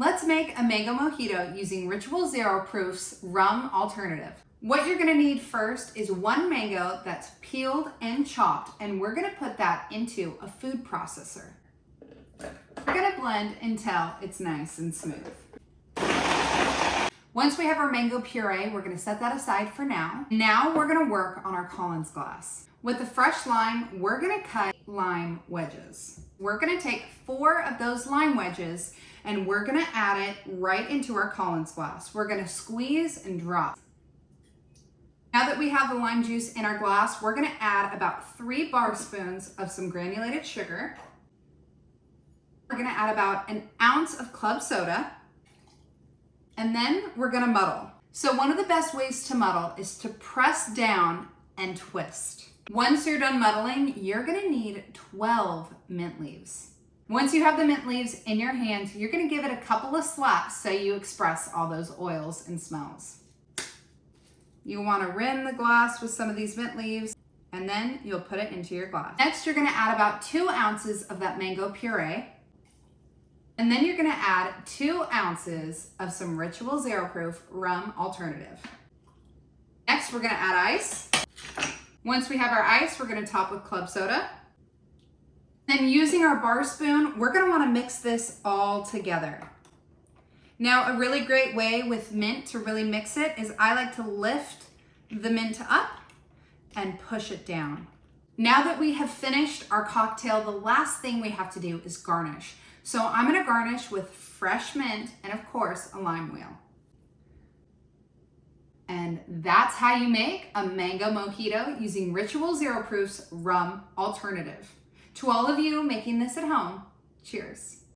Let's make a mango mojito using Ritual Zero Proof's Rum Alternative. What you're gonna need first is one mango that's peeled and chopped, and we're gonna put that into a food processor. We're gonna blend until it's nice and smooth. Once we have our mango puree, we're gonna set that aside for now. Now we're gonna work on our Collins glass. With the fresh lime, we're gonna cut lime wedges. We're gonna take 4 of those lime wedges and we're gonna add it right into our Collins glass. We're gonna squeeze and drop. Now that we have the lime juice in our glass, we're gonna add about 3 bar spoons of some granulated sugar. We're gonna add about an ounce of club soda, and then we're gonna muddle. So one of the best ways to muddle is to press down and twist. Once you're done muddling, you're gonna need 12 mint leaves. Once you have the mint leaves in your hand, you're gonna give it a couple of slaps so you express all those oils and smells. You wanna rim the glass with some of these mint leaves, and then you'll put it into your glass. Next, you're gonna add about 2 ounces of that mango puree, and then you're gonna add 2 ounces of some Ritual Zero Proof Rum Alternative. Next, we're gonna add ice. Once we have our ice, we're gonna top with club soda. Then using our bar spoon, we're gonna wanna mix this all together. Now, a really great way with mint to really mix it is I like to lift the mint up and push it down. Now that we have finished our cocktail, the last thing we have to do is garnish. So I'm gonna garnish with fresh mint and of course, a lime wheel. And that's how you make a mango mojito using Ritual Zero Proof's Rum Alternative. To all of you making this at home, cheers.